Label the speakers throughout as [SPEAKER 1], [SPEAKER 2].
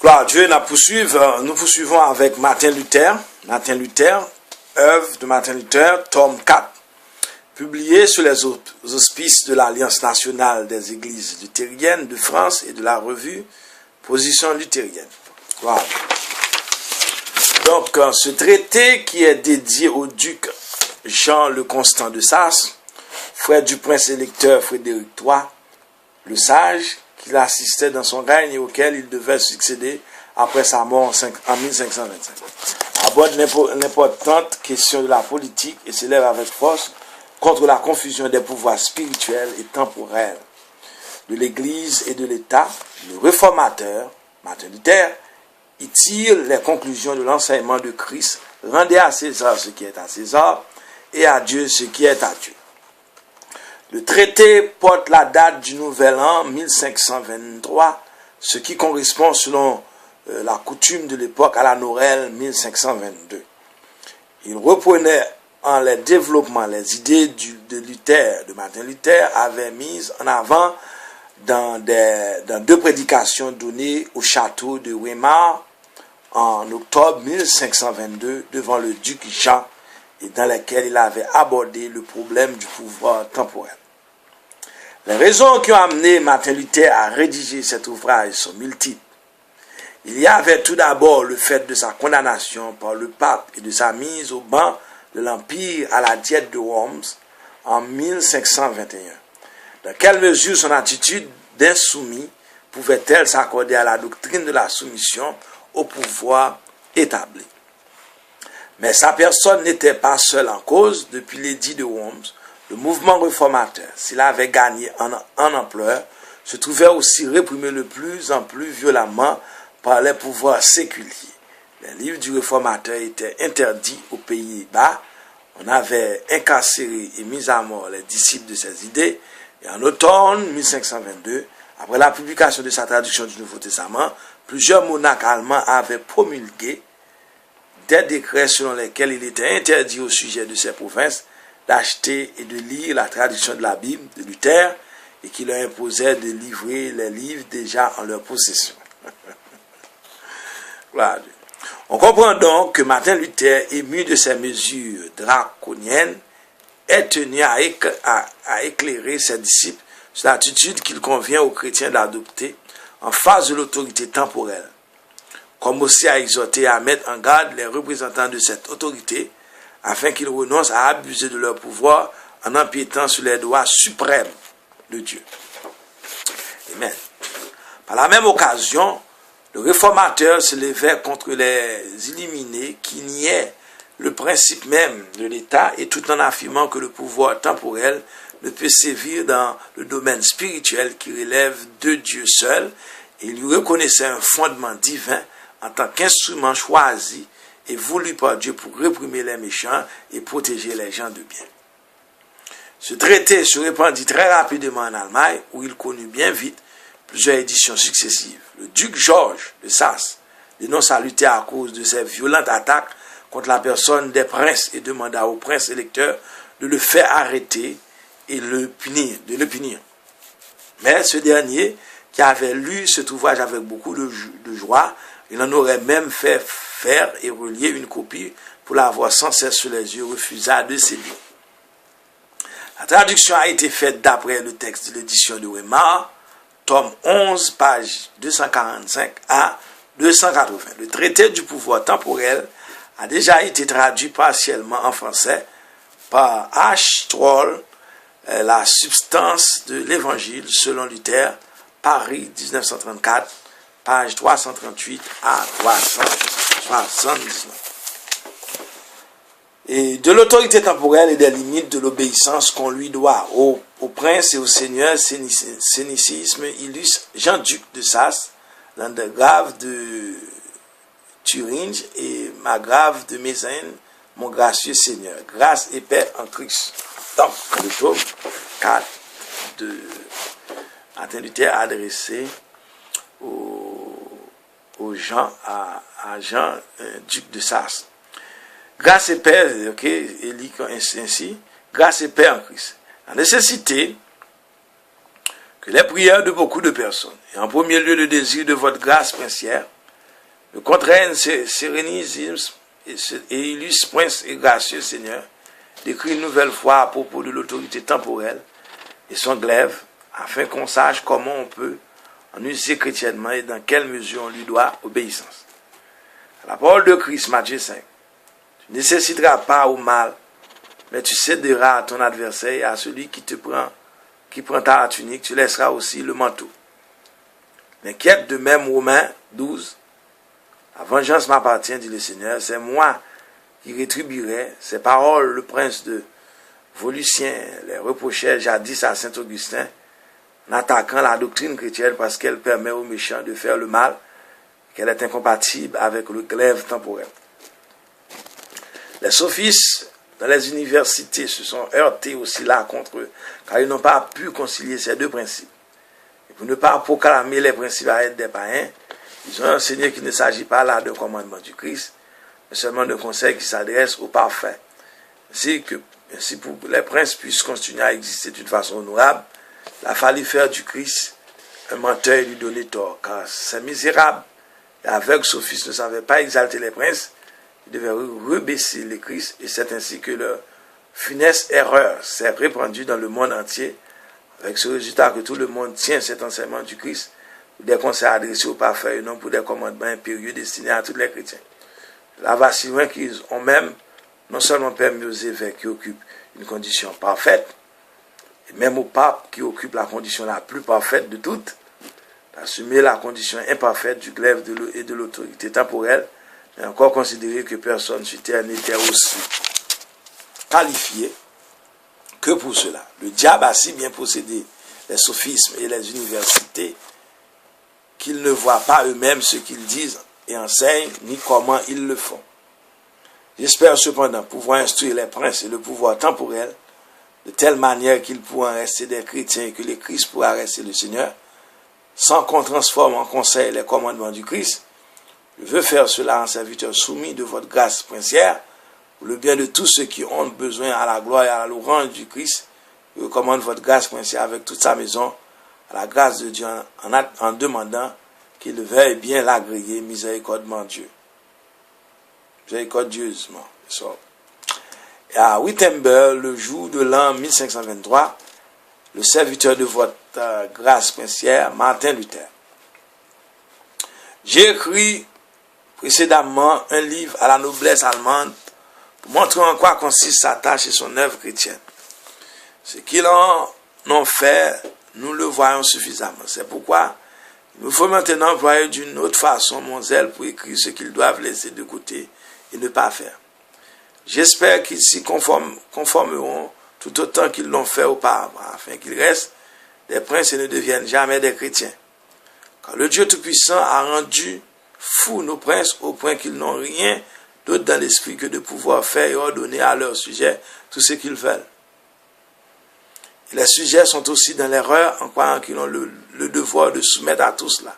[SPEAKER 1] Gloire à Dieu, nous poursuivons avec Martin Luther. Martin Luther, œuvre de Martin Luther, tome 4, publié sous les auspices de l'Alliance nationale des églises luthériennes de France et de la revue Position luthérienne. Gloire à Dieu. Donc, ce traité qui est dédié au duc Jean le Constant de Saxe, frère du prince électeur Frédéric III, le sage, qui l'assistait dans son règne et auquel il devait succéder après sa mort en 1525. Aborde l'importante question de la politique et s'élève avec force contre la confusion des pouvoirs spirituels et temporels de l'Église et de l'État. Le réformateur, Martin Luther, y tire les conclusions de l'enseignement de Christ: rendez à César ce qui est à César et à Dieu ce qui est à Dieu. Le traité porte la date du nouvel an 1523, ce qui correspond selon la coutume de l'époque à la Noël 1522. Il reprenait en les développements les idées de Martin Luther avait mises en avant dans deux prédications données au château de Weimar en octobre 1522 devant le duc Jean, et dans lesquelles il avait abordé le problème du pouvoir temporel. Les raisons qui ont amené Martin Luther à rédiger cet ouvrage sont multiples. Il y avait tout d'abord le fait de sa condamnation par le pape et de sa mise au banc de l'Empire à la Diète de Worms en 1521. Dans quelle mesure son attitude d'insoumis pouvait-elle s'accorder à la doctrine de la soumission au pouvoir établi? Mais sa personne n'était pas seule en cause. Depuis l'édit de Worms, le mouvement réformateur, s'il avait gagné en ampleur, se trouvait aussi réprimé de plus en plus violemment par les pouvoirs séculiers. Les livres du réformateur étaient interdits aux Pays-Bas. On avait incarcéré et mis à mort les disciples de ces idées. Et en automne 1522, après la publication de sa traduction du Nouveau Testament, plusieurs monarques allemands avaient promulgué des décrets selon lesquels il était interdit au sujet de ces provinces d'acheter et de lire la traduction de la Bible de Luther et qui leur imposait de livrer les livres déjà en leur possession. Voilà. On comprend donc que Martin Luther, ému de ces mesures draconiennes, est tenu à éclairer ses disciples sur l'attitude qu'il convient aux chrétiens d'adopter en face de l'autorité temporelle, comme aussi à exhorter à mettre en garde les représentants de cette autorité afin qu'ils renoncent à abuser de leur pouvoir en empiétant sur les droits suprêmes de Dieu. Amen. Par la même occasion, le réformateur se levait contre les illuminés qui niaient le principe même de l'État et tout en affirmant que le pouvoir temporel ne peut sévir dans le domaine spirituel qui relève de Dieu seul, et il lui reconnaissait un fondement divin en tant qu'instrument choisi et voulu par Dieu pour réprimer les méchants et protéger les gens de bien. Ce traité se répandit très rapidement en Allemagne, où il connut bien vite plusieurs éditions successives. Le duc Georges de Saxe dénonça Luther à cause de ses violentes attaques contre la personne des princes et demanda au prince électeur de le faire arrêter et de le punir. Mais ce dernier, qui avait lu cet ouvrage avec beaucoup de joie, il en aurait même fait faire et relier une copie pour l'avoir sans cesse sous les yeux, refusa de céder. La traduction a été faite d'après le texte de l'édition de Weimar, tome 11, page 245 à 280. Le traité du pouvoir temporel a déjà été traduit partiellement en français par H. Troll, La substance de l'évangile selon Luther, Paris 1934, page 338 à 379. Et de l'autorité temporelle et des limites de l'obéissance qu'on lui doit au prince et au seigneur sénicisme illustre Jean-Duc de Saxe, landgrave de Thuringe et margrave de Mézène, mon gracieux seigneur, grâce et paix en Christ. Donc, le tome 4 de Martin Luther adressé à Jean, duc de Saxe. Grâce et paix, ok, il lit ainsi, grâce et paix en Christ. La nécessité que les prières de beaucoup de personnes, et en premier lieu le désir de votre grâce princière, le contraignent sérénisme et illustre prince et gracieux Seigneur, d'écrire une nouvelle fois à propos de l'autorité temporelle et son glaive, afin qu'on sache comment on peut en user chrétiennement et dans quelle mesure on lui doit obéissance. À la parole de Christ, Matthieu 5, tu ne nécessiteras pas au mal, mais tu céderas à ton adversaire et à celui qui prend ta tunique, tu laisseras aussi le manteau. N'inquiète de même Romains 12, la vengeance m'appartient, dit le Seigneur, c'est moi qui rétribuerai. Ces paroles, le prince de Volucien les reprochait jadis à saint Augustin, en attaquant la doctrine chrétienne parce qu'elle permet aux méchants de faire le mal, qu'elle est incompatible avec le glaive temporel. Les sophistes dans les universités se sont heurtés aussi là contre eux, car ils n'ont pas pu concilier ces deux principes. Et pour ne pas proclamer les principes à être des païens, ils ont enseigné qu'il ne s'agit pas là d'un commandement du Christ, mais seulement d'un conseil qui s'adresse au parfait. Ainsi pour que les princes puissent continuer à exister d'une façon honorable, il a fallu faire du Christ un menteur et lui donner tort, car ces misérables et aveugles sophistes ne savaient pas exalter les princes, ils devaient rebaisser les Christ, et c'est ainsi que leur funeste erreur s'est répandue dans le monde entier, avec ce résultat que tout le monde tient cet enseignement du Christ pour des conseils adressés au parfait et non pour des commandements impérieux destinés à tous les chrétiens. Là va si loin qu'ils ont même non seulement permis aux évêques qui occupent une condition parfaite, et même au pape qui occupe la condition la plus parfaite de toutes, d'assumer la condition imparfaite du glaive et de l'autorité temporelle, mais encore considérer que personne sur terre n'était aussi qualifié que pour cela. Le diable a si bien possédé les sophismes et les universités qu'ils ne voient pas eux-mêmes ce qu'ils disent et enseignent, ni comment ils le font. J'espère cependant pouvoir instruire les princes et le pouvoir temporel de telle manière qu'ils pourront rester des chrétiens et que le Christ pourra rester le Seigneur, sans qu'on transforme en conseil les commandements du Christ. Je veux faire cela en serviteur soumis de votre grâce princière, pour le bien de tous ceux qui ont besoin à la gloire et à la louange du Christ. Je recommande votre grâce princière avec toute sa maison, à la grâce de Dieu, en demandant qu'il veuille bien l'agréer miséricordieusement Dieu. Miséricordieusement. Et à Wittenberg, le jour de l'an 1523, le serviteur de votre grâce princière, Martin Luther. J'ai écrit précédemment un livre à la noblesse allemande pour montrer en quoi consiste sa tâche et son œuvre chrétienne. Ce qu'ils en ont fait, nous le voyons suffisamment. C'est pourquoi il me faut maintenant employer d'une autre façon mon zèle pour écrire ce qu'ils doivent laisser de côté et ne pas faire. J'espère qu'ils s'y conformeront tout autant qu'ils l'ont fait auparavant, afin qu'ils restent des princes et ne deviennent jamais des chrétiens. Car le Dieu Tout-Puissant a rendu fous nos princes au point qu'ils n'ont rien d'autre dans l'esprit que de pouvoir faire et ordonner à leur sujet tout ce qu'ils veulent. Et les sujets sont aussi dans l'erreur en croyant qu'ils ont le devoir de soumettre à tout cela.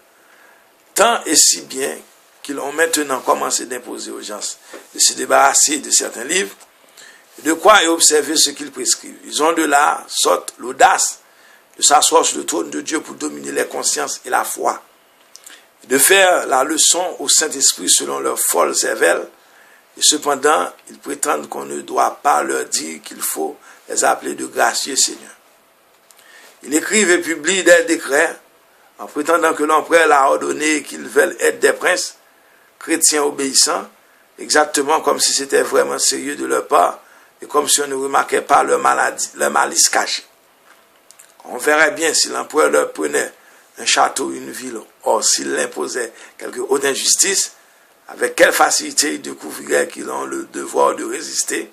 [SPEAKER 1] Tant et si bien qu'ils ont maintenant commencé d'imposer aux gens de se débarrasser de certains livres, de quoi et observer ce qu'ils prescrivent. Ils ont de la sorte l'audace de s'asseoir sur le trône de Dieu pour dominer les consciences et la foi, de faire la leçon au Saint-Esprit selon leur folle cervelle, et cependant, ils prétendent qu'on ne doit pas leur dire qu'il faut les appeler de gracieux Seigneur. Ils écrivent et publient des décrets en prétendant que l'empereur leur a ordonné qu'ils veulent être des princes chrétiens obéissants, exactement comme si c'était vraiment sérieux de leur part et comme si on ne remarquait pas leur malice cachée. On verrait bien si l'empereur leur prenait un château ou une ville, or s'il l'imposait quelque haute injustice, avec quelle facilité ils découvriraient qu'ils ont le devoir de résister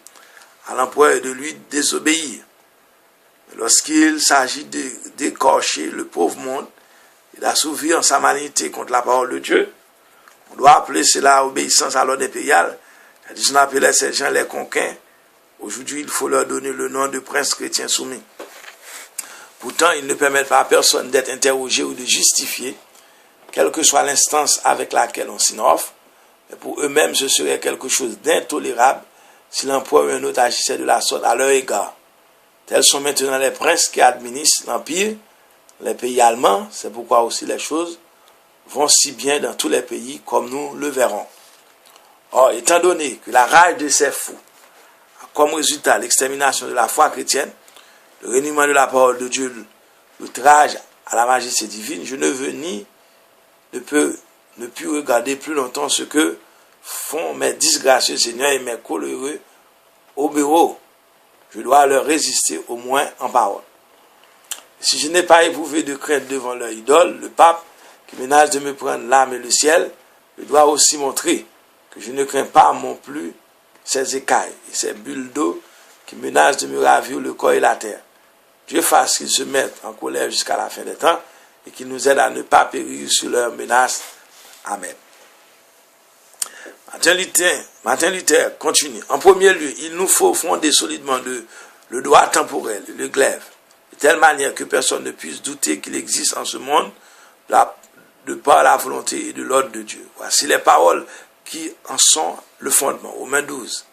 [SPEAKER 1] à l'empereur et de lui désobéir. Mais lorsqu'il s'agit d'écorcher le pauvre monde et d'assouvir sa malignité contre la parole de Dieu, on doit appeler cela obéissance à l'ordre impérial. On appelait ces gens les conquins. Aujourd'hui, il faut leur donner le nom de princes chrétiens soumis. Pourtant, ils ne permettent pas à personne d'être interrogé ou de justifier, quelle que soit l'instance avec laquelle on s'innove. Mais pour eux-mêmes, ce serait quelque chose d'intolérable si l'empereur ou un autre agissait de la sorte à leur égard. Tels sont maintenant les princes qui administrent l'empire, les pays allemands. C'est pourquoi aussi les choses vont si bien dans tous les pays comme nous le verrons. Or, étant donné que la rage de ces fous a comme résultat l'extermination de la foi chrétienne, le reniement de la parole de Dieu, l'outrage à la majesté divine, je ne veux ne puis regarder plus longtemps ce que font mes disgracieux seigneurs et mes coléreux obéraux. Je dois leur résister au moins en parole. Si je n'ai pas éprouvé de crainte devant leur idole, le pape, qui menace de me prendre l'âme et le ciel, je dois aussi montrer que je ne crains pas non plus ces écailles et ces bulles d'eau qui menacent de me ravir le corps et la terre. Dieu fasse qu'ils se mettent en colère jusqu'à la fin des temps et qu'ils nous aident à ne pas périr sous leurs menaces. Amen. Martin Luther continue. En premier lieu, il nous faut fonder solidement le droit temporel, le glaive, de telle manière que personne ne puisse douter qu'il existe en ce monde de par la volonté et de l'ordre de Dieu. Voici les paroles qui en sont le fondement. Romains 12.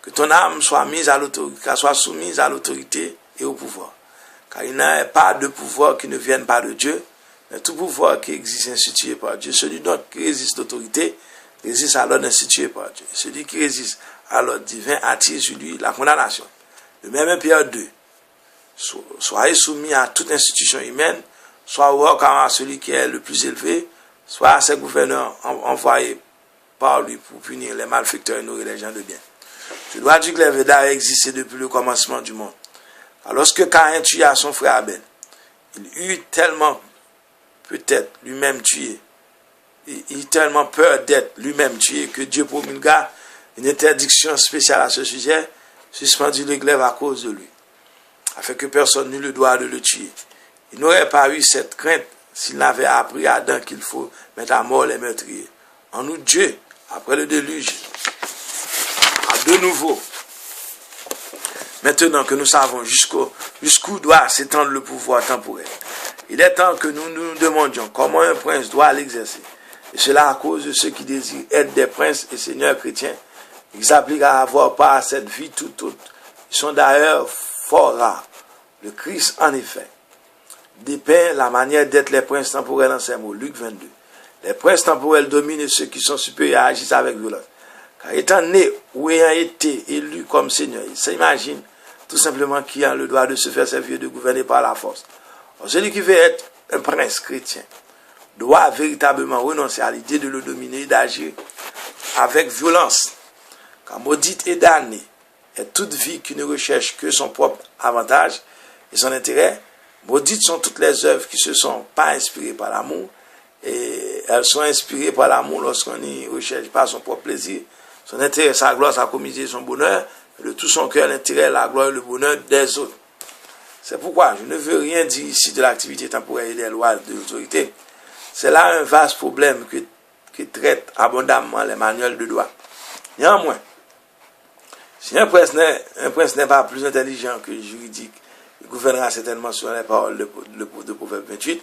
[SPEAKER 1] Que ton âme soit soumise à l'autorité et au pouvoir. Car il n'y a pas de pouvoir qui ne vienne pas de Dieu, mais tout pouvoir qui existe institué par Dieu. Celui donc qui résiste l'autorité résiste à l'ordre institué par Dieu. Celui qui résiste à l'ordre divin attire sur lui la condamnation. De même, Pierre 2. Soyez soumis à toute institution humaine, soit au roi comme à celui qui est le plus élevé, soit à ses gouverneurs envoyés par lui pour punir les malfaiteurs et nourrir les gens de bien. Le droit du glaive a existé depuis le commencement du monde. Alors, lorsque Caïn tua son frère Abel, il eut tellement peut-être lui-même tué, il eut tellement peur d'être lui-même tué que Dieu promulgua une interdiction spéciale à ce sujet, suspendit le glaive à cause de lui, afin que personne n'eût le droit de le tuer. Il n'aurait pas eu cette crainte s'il n'avait appris à Adam qu'il faut mettre à mort les meurtriers. En outre, Dieu, après le déluge, a de nouveau, maintenant que nous savons jusqu'où doit s'étendre le pouvoir temporel, il est temps que nous nous demandions comment un prince doit l'exercer. Et cela à cause de ceux qui désirent être des princes et seigneurs chrétiens. Ils s'appliquent à avoir part à cette vie toute autre. Ils sont d'ailleurs fort rares. Le Christ, en effet, dépeint la manière d'être les princes temporels en ces mots. Luc 22. Les princes temporels dominent ceux qui sont supérieurs et agissent avec violence. Car étant nés ou ayant été élus comme seigneurs, ils s'imaginent tout simplement qu'ils ont le droit de se faire servir et de gouverner par la force. Alors, celui qui veut être un prince chrétien doit véritablement renoncer à l'idée de le dominer et d'agir avec violence. Car maudite et damnée est toute vie qui ne recherche que son propre avantage et son intérêt. Maudites sont toutes les œuvres qui ne se sont pas inspirées par l'amour, et elles sont inspirées par l'amour lorsqu'on n'y recherche pas son propre plaisir, son intérêt, sa gloire, sa comédie, son bonheur, et de tout son cœur, l'intérêt, la gloire et le bonheur des autres. C'est pourquoi je ne veux rien dire ici de l'activité temporelle et des lois de l'autorité. C'est là un vaste problème qui traite abondamment les manuels de droit. Néanmoins, si un prince n'est pas plus intelligent que le juridique, il gouvernera certainement sur les paroles de Proverbe 28.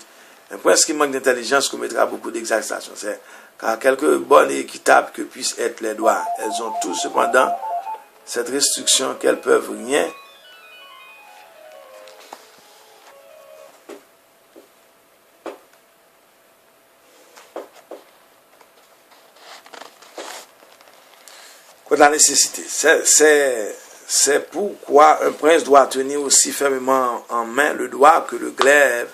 [SPEAKER 1] Un prince qui manque d'intelligence commettra beaucoup d'exaltation. Car quelque bonnes et équitables que puissent être les lois, elles ont tous cependant cette restriction qu'elles peuvent rien contre la nécessité. C'est pourquoi un prince doit tenir aussi fermement en main le droit que le glaive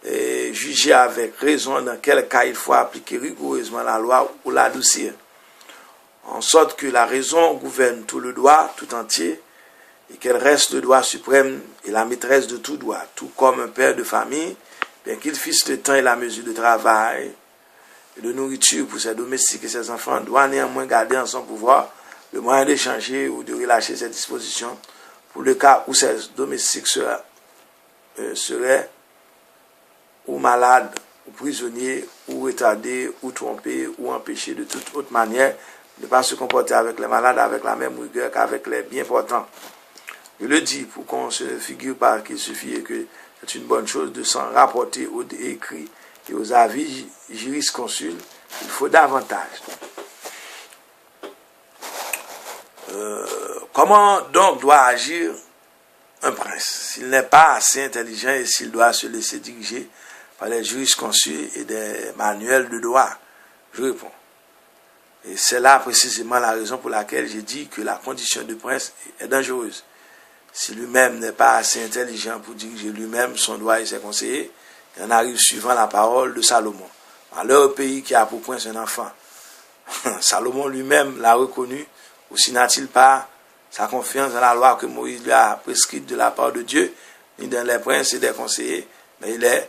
[SPEAKER 1] et juger avec raison dans quel cas il faut appliquer rigoureusement la loi ou l'adoucir, en sorte que la raison gouverne tout le droit tout entier et qu'elle reste le droit suprême et la maîtresse de tout droit, tout comme un père de famille, bien qu'il fixe le temps et la mesure de travail et de nourriture pour ses domestiques et ses enfants, doit néanmoins garder en son pouvoir le moyen d'échanger ou de relâcher ses dispositions pour le cas où ses domestiques seraient ou malades, ou prisonniers, ou retardés, ou trompés, ou empêchés de toute autre manière de ne pas se comporter avec les malades avec la même rigueur qu'avec les bien portants. Je le dis pour qu'on ne se figure pas qu'il suffit et que c'est une bonne chose de s'en rapporter aux écrits et aux avis jurisconsuls. Il faut davantage. Comment donc doit agir un prince, s'il n'est pas assez intelligent et s'il doit se laisser diriger par des jurisconsults et des manuels de droit? Je réponds. Et c'est là précisément la raison pour laquelle j'ai dit que la condition de prince est dangereuse. Si lui-même n'est pas assez intelligent pour diriger lui-même son droit et ses conseillers, il en arrive suivant la parole de Salomon. Malheur au pays qui a pour prince un enfant. Salomon lui-même l'a reconnu, aussi n'a-t-il pas sa confiance dans la loi que Moïse lui a prescrite de la part de Dieu, ni dans les princes et des conseillers, mais il est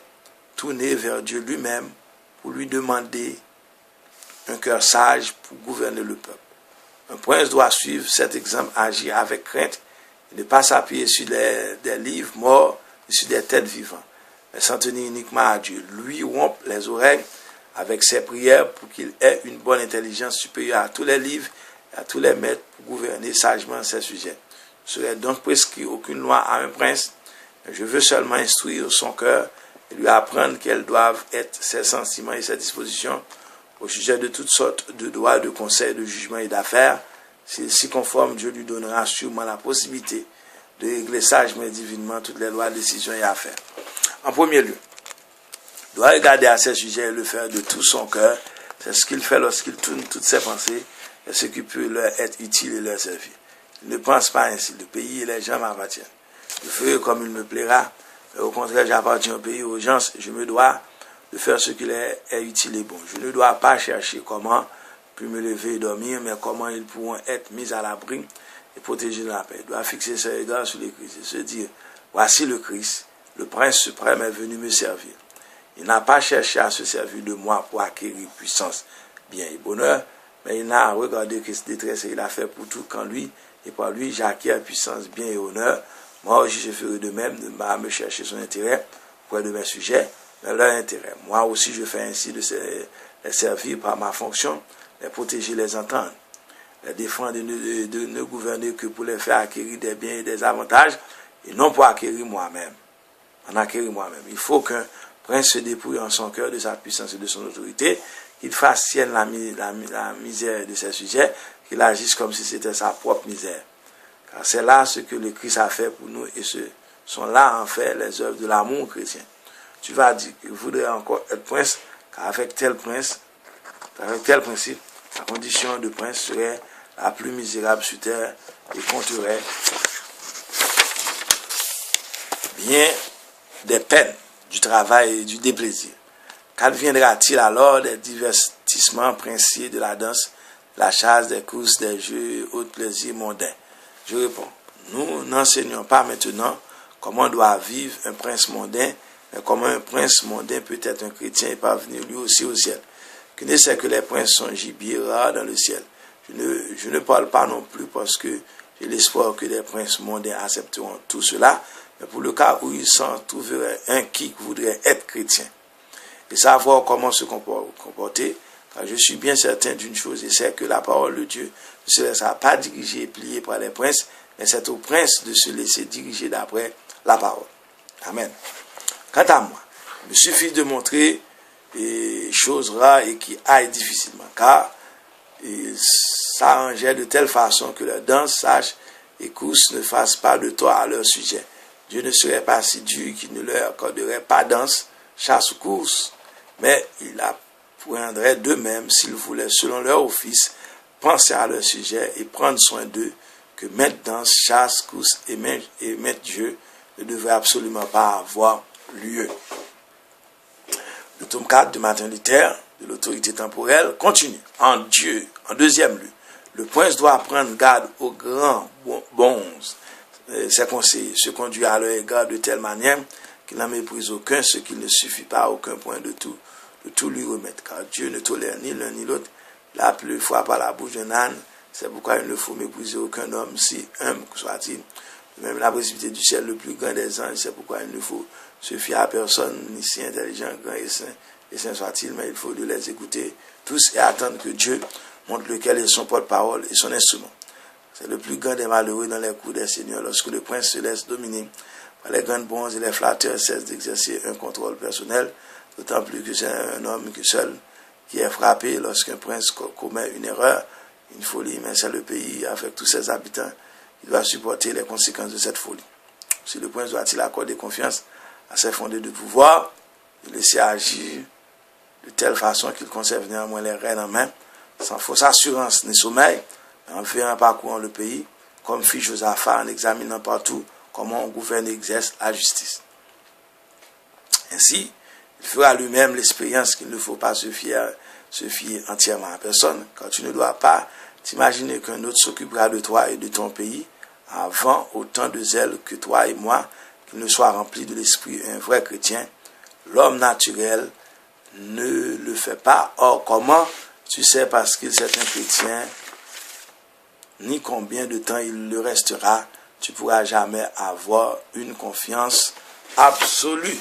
[SPEAKER 1] tourné vers Dieu lui-même pour lui demander un cœur sage pour gouverner le peuple. Un prince doit suivre cet exemple, agir avec crainte, et ne pas s'appuyer sur des livres morts et sur des têtes vivantes, mais s'en tenir uniquement à Dieu. Lui rompre les oreilles avec ses prières pour qu'il ait une bonne intelligence supérieure à tous les livres et à tous les maîtres pour gouverner sagement ces sujets. Je ne serais donc prescrit aucune loi à un prince, mais je veux seulement instruire son cœur et lui apprendre quels doivent être ses sentiments et ses dispositions au sujet de toutes sortes de droits, de conseils, de jugements et d'affaires. S'il s'y conforme, Dieu lui donnera sûrement la possibilité de régler sagement et divinement toutes les lois, décisions et affaires. En premier lieu, il doit regarder à ces sujets et le faire de tout son cœur. C'est ce qu'il fait lorsqu'il tourne toutes ses pensées et ce qui peut leur être utile et leur servir. Il ne pense pas ainsi. Le pays et les gens m'appartiennent. Je ferai comme il me plaira. Mais au contraire, j'appartiens au pays, aux gens. Je me dois de faire ce qui est utile et bon. Je ne dois pas chercher comment puis me lever et dormir, mais comment ils pourront être mis à l'abri et protégés de la paix. Il doit fixer ses regards sur les Christ et se dire, voici le Christ, le prince suprême est venu me servir. Il n'a pas cherché à se servir de moi pour acquérir puissance, bien et bonheur, mais il n'a regardé que cette détresse et il a fait pour tout qu'en lui et par lui j'acquiers puissance, bien et honneur. Moi aussi je ferai de même, de me chercher son intérêt auprès de mes sujets, mais leur intérêt. Moi aussi je fais ainsi de les servir par ma fonction, les protéger, les entendre, les défendre et de ne gouverner que pour les faire acquérir des biens et des avantages, et non pour acquérir moi-même. En acquérir moi-même. Il faut qu'un prince se dépouille en son cœur de sa puissance et de son autorité, qu'il fasse sienne la misère de ses sujets, qu'il agisse comme si c'était sa propre misère. Car c'est là ce que le Christ a fait pour nous, et ce sont là en fait les œuvres de l'amour chrétien. Tu vas dire que vous voudrais encore être prince, car avec tel principe, la condition de prince serait la plus misérable sur terre et compterait bien des peines, du travail et du déplaisir. Qu'adviendra-t-il alors des divertissements princiers de la danse, de la chasse, des courses, des jeux et autres plaisirs mondains? Je réponds, nous n'enseignons pas maintenant comment doit vivre un prince mondain, mais comment un prince mondain peut être un chrétien et parvenir lui aussi au ciel. Que ne sait que les princes sont gibier rares dans le ciel. Je ne parle pas non plus parce que j'ai l'espoir que les princes mondains accepteront tout cela, mais pour le cas où ils s'en trouveraient un qui voudrait être chrétien et savoir comment se comporter, car je suis bien certain d'une chose, et c'est que la parole de Dieu ne se laissera pas diriger et plier par les princes, mais c'est au prince de se laisser diriger d'après la parole. Amen. Quant à moi, il me suffit de montrer des choses rares et qui aillent difficilement, car ils s'arrangeaient de telle façon que leurs danses, sages et courses ne fassent pas de tort à leur sujet. Dieu ne serait pas si dur qu'il ne leur accorderait pas danse, chasse ou course, mais il apprendrait d'eux-mêmes, s'ils voulaient, selon leur office, penser à leur sujet et prendre soin d'eux, que maître danse, chasse, course et maître Dieu ne devrait absolument pas avoir lieu. Le tome 4 de Martin Luther, de l'autorité temporelle, continue. En Dieu, en deuxième lieu, le prince doit prendre garde aux grands bons, ses conseillers, se conduire à leur égard de telle manière qu'il n'en méprise aucun, ce qui ne suffit pas à aucun point de tout lui remettre. Car Dieu ne tolère ni l'un ni l'autre. Il a appelé fois par la bouche d'un âne. C'est pourquoi il ne faut mépriser aucun homme, si humble soit-il. Même la précipité du ciel, le plus grand des anges, c'est pourquoi il ne faut se fier à personne, ni si intelligent, grand et saint soit-il, mais il faut de les écouter tous et attendre que Dieu montre lequel est son porte-parole et son instrument. C'est le plus grand des malheureux dans les cours des seigneurs, lorsque le prince se laisse dominer par les grandes bonzes et les flatteurs, cesse d'exercer un contrôle personnel, d'autant plus que c'est un homme seul qui est frappé lorsqu'un prince commet une erreur, une folie, mais c'est le pays avec tous ses habitants qui doit supporter les conséquences de cette folie. Si le prince doit-il accorder confiance à ses fondés de pouvoir, et laisser agir de telle façon qu'il conserve néanmoins les rênes en main, sans fausse assurance ni sommeil, en faisant parcourant le pays, comme fit Josaphat en examinant partout comment on gouverne et exerce la justice. Ainsi, il fera lui-même l'expérience qu'il ne faut pas se fier entièrement à personne, car tu ne dois pas t'imaginer qu'un autre s'occupera de toi et de ton pays avant autant de zèle que toi et moi, qu'il ne soit rempli de l'esprit un vrai chrétien. L'homme naturel ne le fait pas. Or, comment tu sais parce qu'il est un chrétien, ni combien de temps il le restera, tu ne pourras jamais avoir une confiance absolue.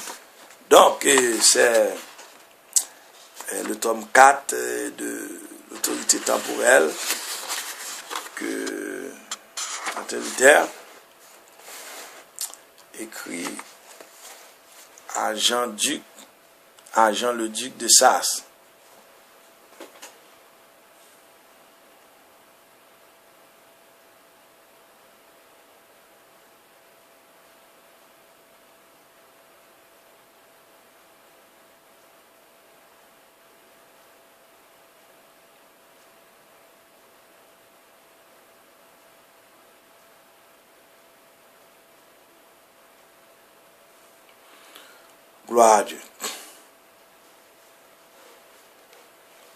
[SPEAKER 1] Donc, c'est le tome 4 de l'autorité temporelle que Martin Luther écrit à Jean le duc de Saxe. Gloire à Dieu.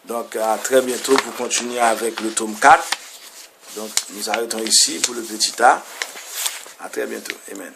[SPEAKER 1] Donc, à très bientôt pour continuer avec le tome 4. Donc, nous arrêtons ici pour le petit A. À très bientôt. Amen.